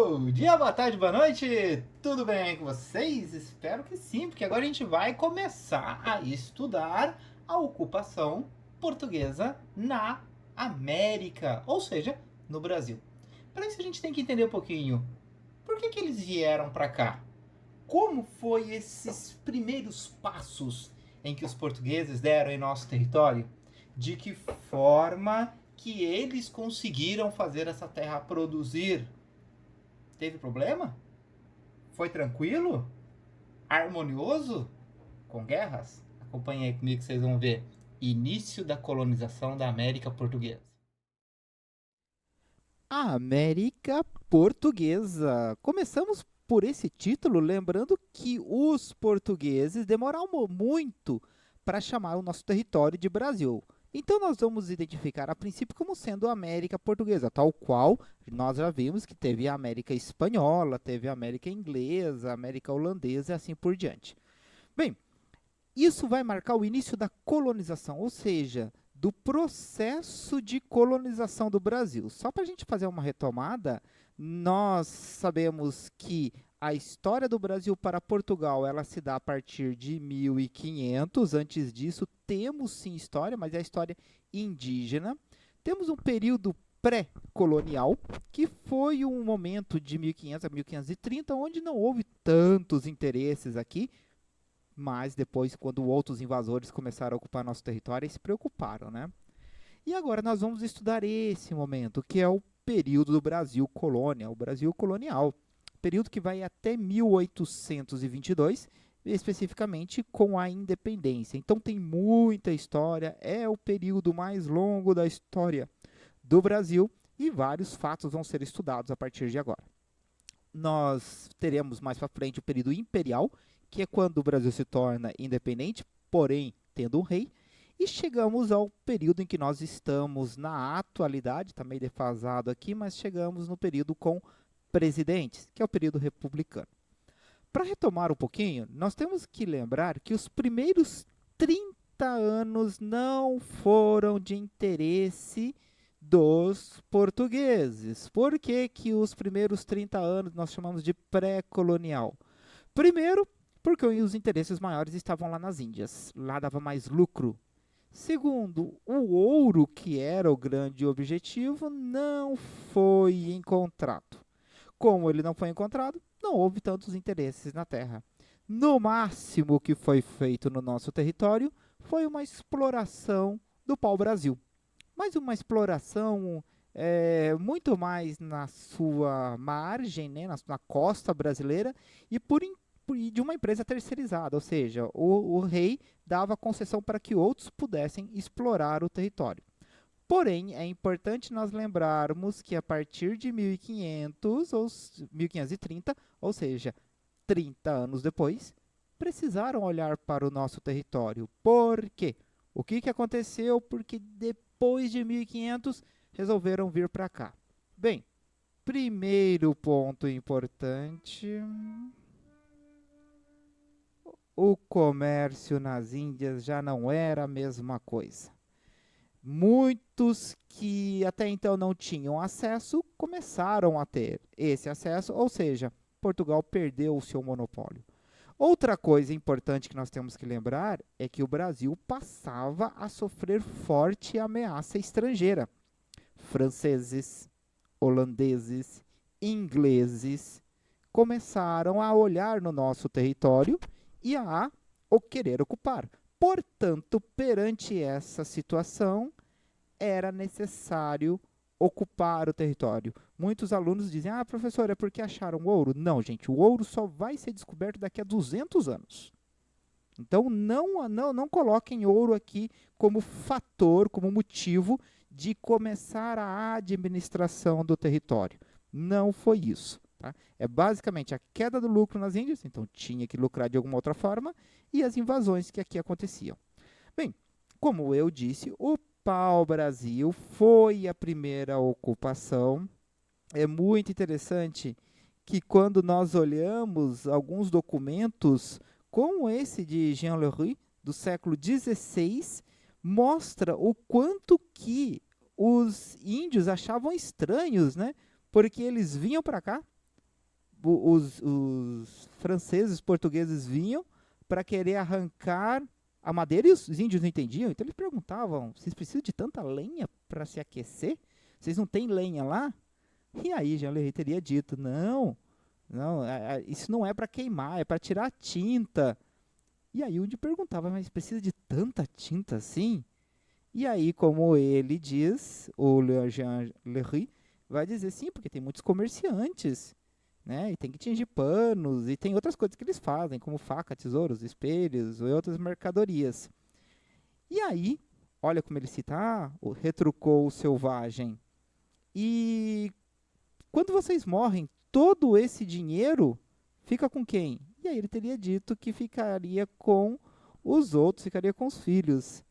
Bom dia, boa tarde, boa noite! Tudo bem com vocês? Espero que sim, porque agora a gente vai começar a estudar a ocupação portuguesa na América, ou seja, no Brasil. Para isso a gente tem que entender um pouquinho por que eles vieram para cá. Como foi esses primeiros passos em que os portugueses deram em nosso território? De que forma que eles conseguiram fazer essa terra produzir? Teve problema? Foi tranquilo? Harmonioso? Com guerras? Acompanhe aí comigo que vocês vão ver. Início da colonização da América Portuguesa. A América Portuguesa. Começamos por esse título, lembrando que os portugueses demoraram muito para chamar o nosso território de Brasil. Então, nós vamos identificar a princípio como sendo a América Portuguesa, tal qual nós já vimos que teve a América Espanhola, teve a América Inglesa, a América Holandesa e assim por diante. Bem, isso vai marcar o início da colonização, ou seja, do processo de colonização do Brasil. Só para a gente fazer uma retomada, nós sabemos que a história do Brasil para Portugal ela se dá a partir de 1500. Antes disso, temos sim história, mas é a história indígena. Temos um período pré-colonial, que foi um momento de 1500 a 1530, onde não houve tantos interesses aqui, mas depois, quando outros invasores começaram a ocupar nosso território, eles se preocuparam, né? E agora nós vamos estudar esse momento, que é o período do Brasil colônia, o Brasil colonial. Período que vai até 1822, especificamente com a independência. Então tem muita história, é o período mais longo da história do Brasil e vários fatos vão ser estudados a partir de agora. Nós teremos mais para frente o período imperial, que é quando o Brasil se torna independente, porém tendo um rei, e chegamos ao período em que nós estamos na atualidade, está meio defasado aqui, mas chegamos no período com presidentes, que é o período republicano. Para retomar um pouquinho, nós temos que lembrar que os primeiros 30 anos não foram de interesse dos portugueses. Por que, que os primeiros 30 anos nós chamamos de pré-colonial? Primeiro, porque os interesses maiores estavam lá nas Índias. Lá dava mais lucro. Segundo, o ouro, que era o grande objetivo, não foi encontrado. Como ele não foi encontrado, não houve tantos interesses na terra. No máximo que foi feito no nosso território foi uma exploração do pau-brasil, mas uma exploração muito mais na sua margem, né, na costa brasileira, e de uma empresa terceirizada, ou seja, o rei dava concessão para que outros pudessem explorar o território. Porém, é importante nós lembrarmos que a partir de 1500 ou 1530, ou seja, 30 anos depois, precisaram olhar para o nosso território. Por quê? O que aconteceu? Porque depois de 1500 resolveram vir para cá. Bem, primeiro ponto importante: o comércio nas Índias já não era a mesma coisa. Muitos que até então não tinham acesso começaram a ter esse acesso, ou seja, Portugal perdeu o seu monopólio. Outra coisa importante que nós temos que lembrar é que o Brasil passava a sofrer forte ameaça estrangeira. Franceses, holandeses, ingleses começaram a olhar no nosso território e a o querer ocupar. Portanto, perante essa situação, era necessário ocupar o território. Muitos alunos dizem: ah, professor, é porque acharam ouro? Não, gente, o ouro só vai ser descoberto daqui a 200 anos. Então, não coloquem ouro aqui como fator, como motivo de começar a administração do território. Não foi isso. Tá? É basicamente a queda do lucro nas Índias, então tinha que lucrar de alguma outra forma, e as invasões que aqui aconteciam. Bem, como eu disse, o pau-brasil foi a primeira ocupação. É muito interessante que quando nós olhamos alguns documentos, como esse de Jean Leroy, do século XVI, mostra o quanto que os índios achavam estranhos, né? Porque eles vinham para cá, os franceses, os portugueses vinham para querer arrancar a madeira e os índios não entendiam. Então eles perguntavam: vocês precisam de tanta lenha para se aquecer? Vocês não têm lenha lá? E aí Jean Le Rey teria dito: não, não, isso não é para queimar, é para tirar a tinta. E aí o índio perguntava: mas precisa de tanta tinta assim? E aí, como ele diz, o Jean Le Rey vai dizer: sim, porque tem muitos comerciantes, né? E tem que tingir panos, e tem outras coisas que eles fazem, como faca, tesouros, espelhos e outras mercadorias. E aí, olha como ele cita: retrucou o selvagem. E quando vocês morrem, todo esse dinheiro fica com quem? E aí ele teria dito que ficaria com os outros, ficaria com os filhos.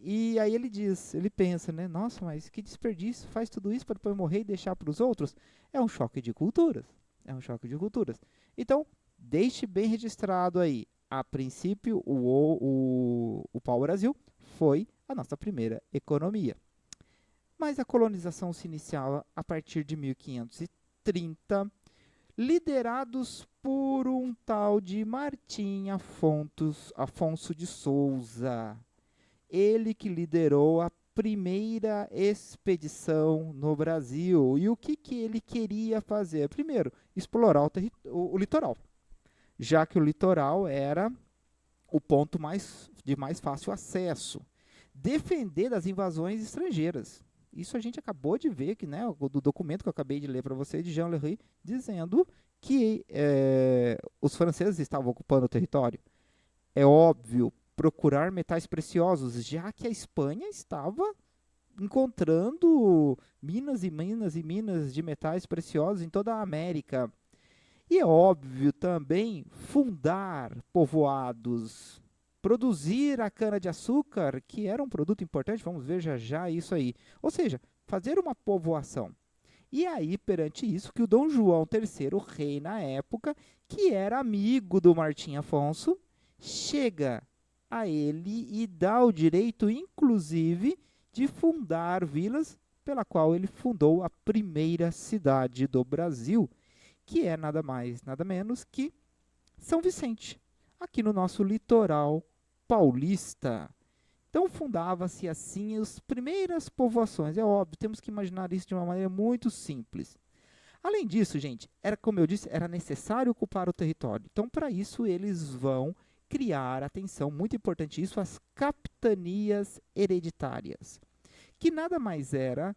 E aí ele pensa, né? Nossa, mas que desperdício, faz tudo isso para depois morrer e deixar para os outros? É um choque de culturas. É um choque de culturas. Então, deixe bem registrado aí. A princípio, o pau-brasil foi a nossa primeira economia. Mas a colonização se iniciava a partir de 1530, liderados por um tal de Martim Afonso de Souza. Ele que liderou a primeira expedição no Brasil. E o que ele queria fazer? Primeiro, explorar o litoral, já que o litoral era o ponto de mais fácil acesso. Defender das invasões estrangeiras. Isso a gente acabou de ver, que, né, do documento que eu acabei de ler para vocês, de Jean Le Rey, dizendo que os franceses estavam ocupando o território. É óbvio, procurar metais preciosos, já que a Espanha estava encontrando minas e minas e minas de metais preciosos em toda a América. E é óbvio também fundar povoados, produzir a cana-de-açúcar, que era um produto importante, vamos ver já já isso aí. Ou seja, fazer uma povoação. E aí, perante isso, que o Dom João III, rei na época, que era amigo do Martim Afonso, chega a ele e dá o direito, inclusive, de fundar vilas, pela qual ele fundou a primeira cidade do Brasil, que é nada mais, nada menos que São Vicente, aqui no nosso litoral paulista. Então fundava-se assim as primeiras povoações. É óbvio, temos que imaginar isso de uma maneira muito simples. Além disso, gente, era como eu disse, era necessário ocupar o território. Então, para isso, eles vão criar, atenção, muito importante isso, as capitanias hereditárias, que nada mais era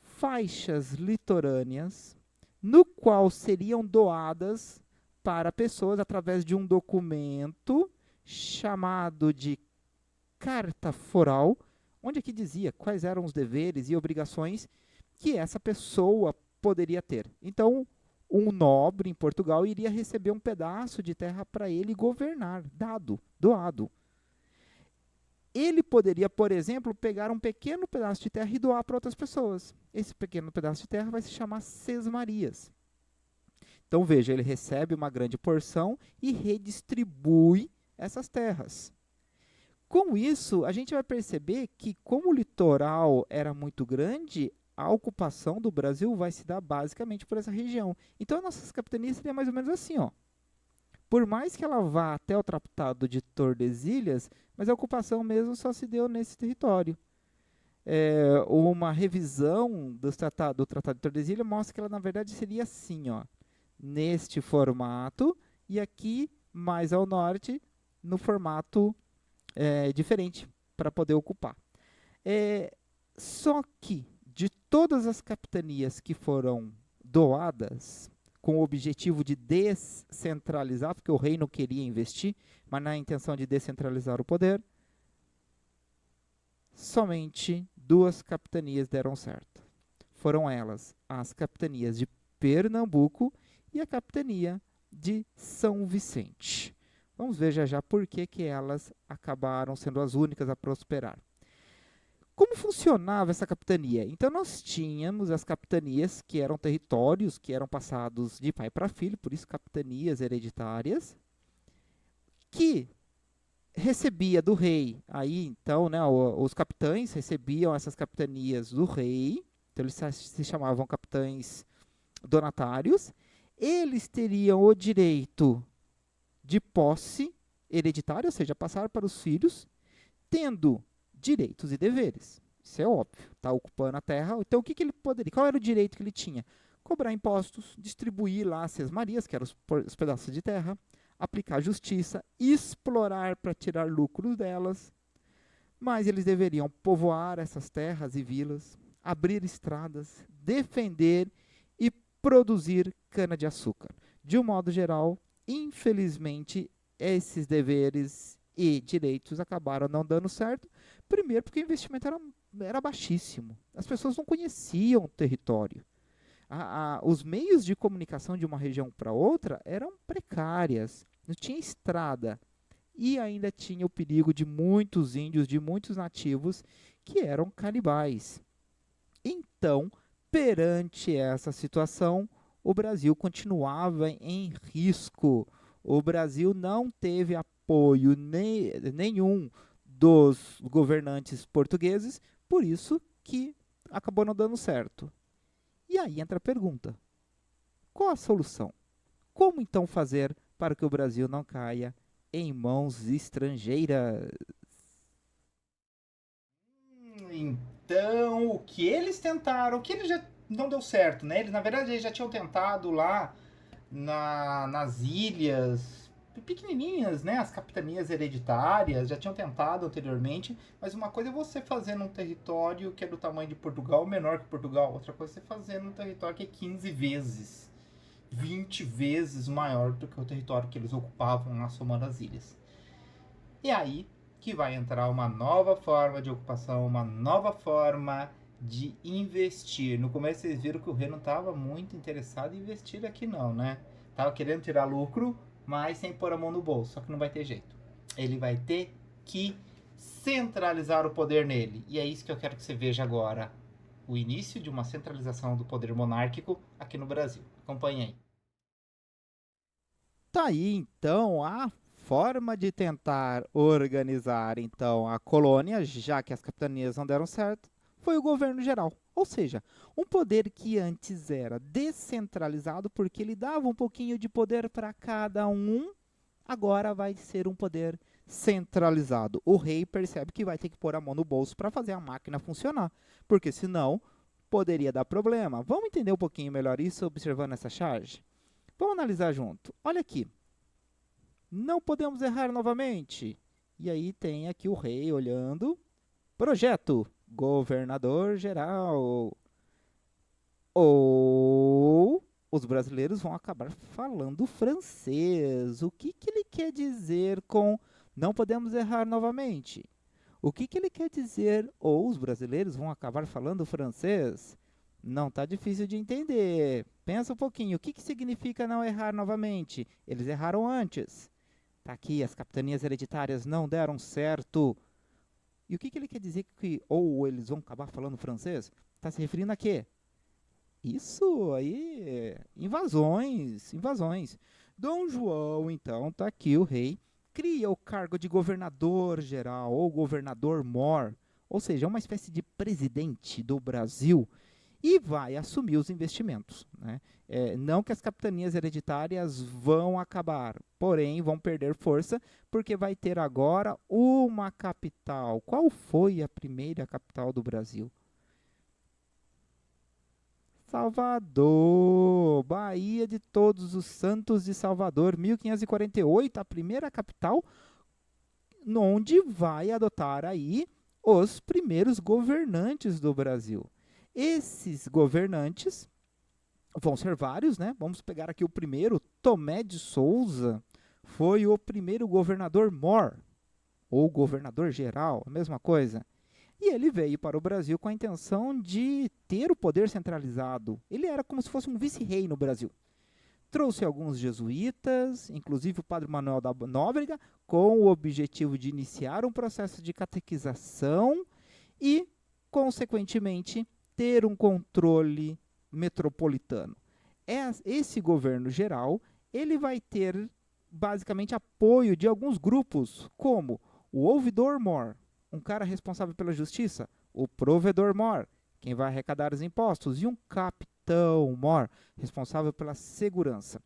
faixas litorâneas, no qual seriam doadas para pessoas através de um documento chamado de carta foral, onde aqui dizia quais eram os deveres e obrigações que essa pessoa poderia ter. Então, um nobre em Portugal iria receber um pedaço de terra para ele governar, doado. Ele poderia, por exemplo, pegar um pequeno pedaço de terra e doar para outras pessoas. Esse pequeno pedaço de terra vai se chamar sesmarias. Então, veja, ele recebe uma grande porção e redistribui essas terras. Com isso, a gente vai perceber que, como o litoral era muito grande, a ocupação do Brasil vai se dar basicamente por essa região. Então, as nossas capitanias seriam mais ou menos assim, ó. Por mais que ela vá até o Tratado de Tordesilhas, mas a ocupação mesmo só se deu nesse território. Uma revisão do Tratado de Tordesilhas mostra que ela, na verdade, seria assim, ó, neste formato, e aqui, mais ao norte, no formato diferente, para poder ocupar. Só que, de todas as capitanias que foram doadas, com o objetivo de descentralizar, porque o rei não queria investir, mas na intenção de descentralizar o poder, somente 2 capitanias deram certo. Foram elas as capitanias de Pernambuco e a capitania de São Vicente. Vamos ver já já por que elas acabaram sendo as únicas a prosperar. Como funcionava essa capitania? Então, nós tínhamos as capitanias, que eram territórios que eram passados de pai para filho, por isso capitanias hereditárias, que recebia do rei. Aí, então, né, os capitães recebiam essas capitanias do rei, então eles se chamavam capitães donatários. Eles teriam o direito de posse hereditária, ou seja, passar para os filhos, tendo direitos e deveres. Isso é óbvio. Está ocupando a terra. Então, o que ele poderia? Qual era o direito que ele tinha? Cobrar impostos, distribuir lá as sesmarias, que eram os pedaços de terra, aplicar justiça, explorar para tirar lucros delas, mas eles deveriam povoar essas terras e vilas, abrir estradas, defender e produzir cana-de-açúcar. De um modo geral, infelizmente, esses deveres e direitos acabaram não dando certo. Primeiro, porque o investimento era baixíssimo. As pessoas não conheciam o território. Os meios de comunicação de uma região para outra eram precárias. Não tinha estrada. E ainda tinha o perigo de muitos índios, de muitos nativos que eram canibais. Então, perante essa situação, o Brasil continuava em risco. O Brasil não teve apoio nenhum dos governantes portugueses, por isso que acabou não dando certo. E aí entra a pergunta: qual a solução? Como então fazer para que o Brasil não caia em mãos estrangeiras? Então, o que eles tentaram, o que eles já não deu certo, né? Eles, na verdade, eles já tinham tentado lá nas ilhas pequenininhas, né? As capitanias hereditárias já tinham tentado anteriormente, mas uma coisa é você fazer num território que é do tamanho de Portugal, menor que Portugal. Outra coisa é você fazer num território que é 15 vezes, 20 vezes maior do que o território que eles ocupavam na somando as ilhas. E aí que vai entrar uma nova forma de ocupação, uma nova forma de investir. No começo vocês viram que o rei não estava muito interessado em investir aqui não, né? Tava querendo tirar lucro, mas sem pôr a mão no bolso. Só que não vai ter jeito. Ele vai ter que centralizar o poder nele. E é isso que eu quero que você veja agora. O início de uma centralização do poder monárquico aqui no Brasil. Acompanhe aí. Tá aí então a forma de tentar organizar então a colônia, já que as capitanias não deram certo, foi o governo geral. Ou seja, um poder que antes era descentralizado porque ele dava um pouquinho de poder para cada um, agora vai ser um poder centralizado. O rei percebe que vai ter que pôr a mão no bolso para fazer a máquina funcionar, porque senão poderia dar problema. Vamos entender um pouquinho melhor isso observando essa charge? Vamos analisar junto. Olha aqui. Não podemos errar novamente. E aí tem aqui o rei olhando. Projeto. Governador geral. Ou os brasileiros vão acabar falando francês. O que ele quer dizer com não podemos errar novamente? O que ele quer dizer? Ou os brasileiros vão acabar falando francês? Não está difícil de entender. Pensa um pouquinho. O que significa não errar novamente? Eles erraram antes. Tá aqui, as capitanias hereditárias não deram certo. E o que ele quer dizer que ou eles vão acabar falando francês? Está se referindo a quê? Isso aí, invasões, invasões. Dom João, então, tá aqui o rei, cria o cargo de governador geral ou governador-mor, ou seja, uma espécie de presidente do Brasil, e vai assumir os investimentos. Né? Não que as capitanias hereditárias vão acabar, porém vão perder força, porque vai ter agora uma capital. Qual foi a primeira capital do Brasil? Salvador, Bahia de Todos os Santos de Salvador, 1548, a primeira capital, onde vai adotar aí os primeiros governantes do Brasil. Esses governantes vão ser vários, né? Vamos pegar aqui o primeiro, Tomé de Souza, foi o primeiro governador-mor, ou governador-geral, a mesma coisa. E ele veio para o Brasil com a intenção de ter o poder centralizado. Ele era como se fosse um vice-rei no Brasil. Trouxe alguns jesuítas, inclusive o padre Manuel da Nóbrega, com o objetivo de iniciar um processo de catequização e, consequentemente, ter um controle metropolitano. Esse governo geral, ele vai ter basicamente apoio de alguns grupos, como o ouvidor-mor, um cara responsável pela justiça, o provedor-mor, quem vai arrecadar os impostos, e um Capitão-Mor, responsável pela segurança.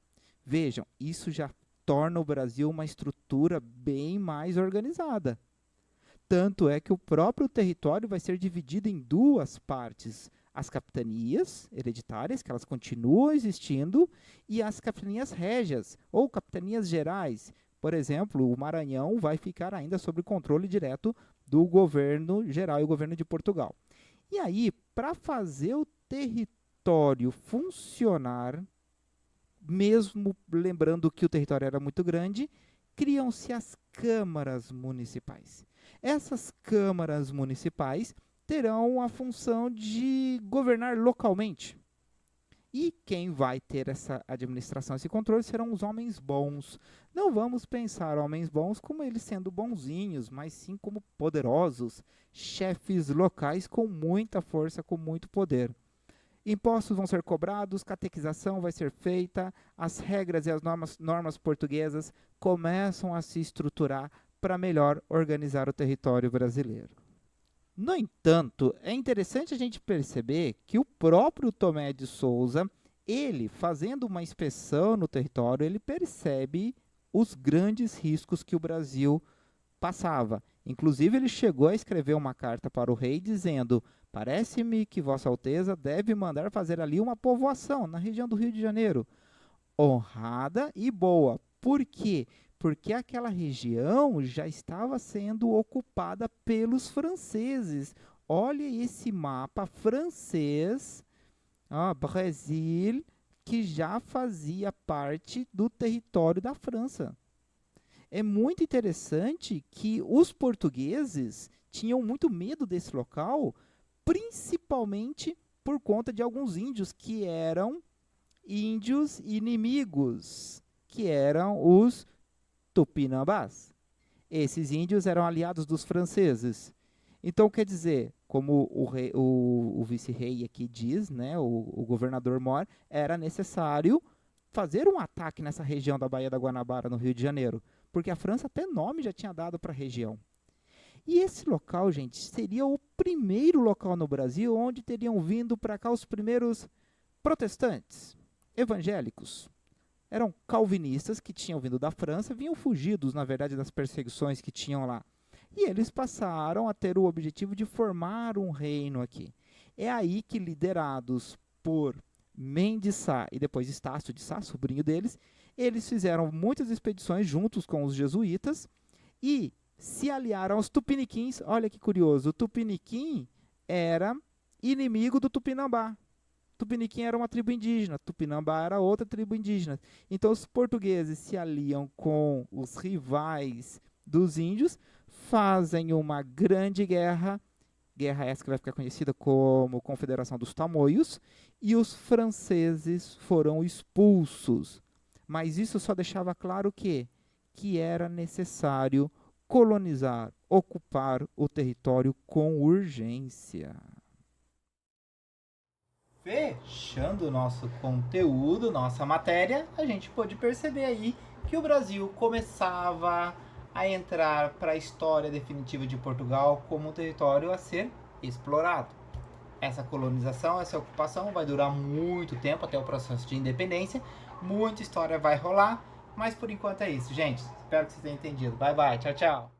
Vejam, isso já torna o Brasil uma estrutura bem mais organizada. Tanto é que o próprio território vai ser dividido em duas partes. As capitanias hereditárias, que elas continuam existindo, e as capitanias régias, ou capitanias gerais. Por exemplo, o Maranhão vai ficar ainda sob controle direto do governo geral e o governo de Portugal. E aí, para fazer o território funcionar, mesmo lembrando que o território era muito grande, criam-se as câmaras municipais. Essas câmaras municipais terão a função de governar localmente. E quem vai ter essa administração, esse controle, serão os homens bons. Não vamos pensar homens bons como eles sendo bonzinhos, mas sim como poderosos, chefes locais com muita força, com muito poder. Impostos vão ser cobrados, catequização vai ser feita, as regras e as normas portuguesas começam a se estruturar para melhor organizar o território brasileiro. No entanto, é interessante a gente perceber que o próprio Tomé de Souza, ele fazendo uma inspeção no território, ele percebe os grandes riscos que o Brasil passava. Inclusive, ele chegou a escrever uma carta para o rei dizendo: parece-me que Vossa Alteza deve mandar fazer ali uma povoação na região do Rio de Janeiro, honrada e boa. Por quê? Porque aquela região já estava sendo ocupada pelos franceses. Olha esse mapa francês, Brasil, que já fazia parte do território da França. É muito interessante que os portugueses tinham muito medo desse local, principalmente por conta de alguns índios que eram índios inimigos, que eram os tupinambás. Esses índios eram aliados dos franceses. Então, quer dizer, como o vice-rei aqui diz, né, o governador Mor, era necessário fazer um ataque nessa região da Baía da Guanabara, no Rio de Janeiro, porque a França até nome já tinha dado para a região. E esse local, gente, seria o primeiro local no Brasil onde teriam vindo para cá os primeiros protestantes, evangélicos. Eram calvinistas que tinham vindo da França, vinham fugidos, na verdade, das perseguições que tinham lá. E eles passaram a ter o objetivo de formar um reino aqui. É aí que, liderados por Mendes Sá e depois Estácio de Sá, sobrinho deles, eles fizeram muitas expedições juntos com os jesuítas e se aliaram aos tupiniquins. Olha que curioso, o tupiniquim era inimigo do Tupinambá. Tupiniquim era uma tribo indígena, Tupinambá era outra tribo indígena. Então os portugueses se aliam com os rivais dos índios, fazem uma grande guerra, guerra essa que vai ficar conhecida como Confederação dos Tamoios, e os franceses foram expulsos. Mas isso só deixava claro que era necessário colonizar, ocupar o território com urgência. Fechando o nosso conteúdo, nossa matéria, a gente pôde perceber aí que o Brasil começava a entrar para a história definitiva de Portugal como um território a ser explorado. Essa colonização, essa ocupação vai durar muito tempo, até o processo de independência. Muita história vai rolar, mas por enquanto é isso, gente. Espero que vocês tenham entendido. Bye, bye. Tchau, tchau.